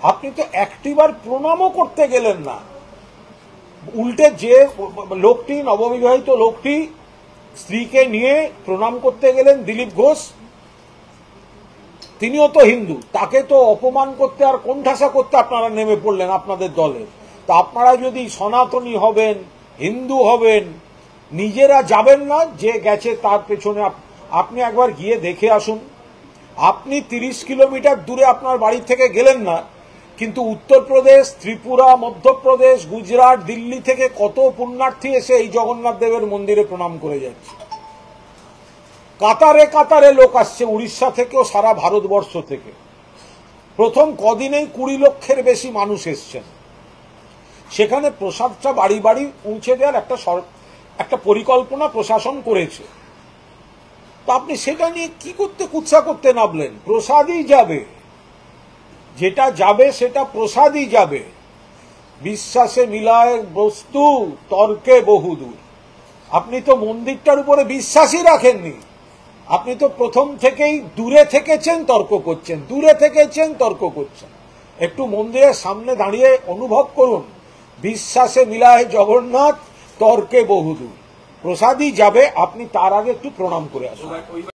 আপনি তো একটিবার প্রণামও করতে গেলেন না, উল্টে যে লোকটি, নববিবাহিত লোকটি স্ত্রীকে নিয়ে প্রণাম করতে গেলেন, দিলীপ ঘোষ, তিনিও তো হিন্দু, তাকে তো অপমান করতে আর কোণঠাসা করতে আপনারা নেমে পড়লেন আপনাদের দলের। তা আপনারা যদি সনাতনী হবেন, হিন্দু হবেন, নিজেরা যাবেন না, যে গেছে তার পেছনে আপনি একবার গিয়ে দেখে আসুন। আপনি 30 কিলোমিটার দূরে আপনার বাড়ি থেকে গেলেন না, কিন্তু উত্তরপ্রদেশ, ত্রিপুরা, মধ্যপ্রদেশ, গুজরাট, দিল্লি থেকে কত পুণ্যার্থী এসে এই জগন্নাথ দেবের মন্দিরে প্রণাম করে যাচ্ছে। কাতারে কাতারে লোক আসছে, উড়িষ্যা থেকেও, সারা ভারতবর্ষ থেকে। প্রথম কদিনেই 20 লক্ষের বেশি মানুষ এসছেন। সেখানে প্রসাদটা বাড়ি বাড়ি পৌঁছে দেওয়ার একটা পরিকল্পনা প্রশাসন করেছে। তা আপনি সেটা নিয়ে কি করতে কুৎসা করতে নামলেন? প্রসাদই যাবে, যেটা যাবে সেটা প্রসাদই যাবে। বিশ্বাসে মিলায় বস্তু, তর্কে বহুদূর। আপনি তো মন্দিরটার উপরে বিশ্বাসই রাখেননি, আপনি তো প্রথম থেকেই দূরে থেকেছেন, তর্ক করছেন, দূরে থেকেছেন, তর্ক করছেন। একটু মন্দিরের সামনে দাঁড়িয়ে অনুভব করুন, বিশ্বাসে মিলায় জগন্নাথ, তর্কে বহুদূর। প্রসাদই যাবে, আপনি তার আগে একটু প্রণাম করে আসুন।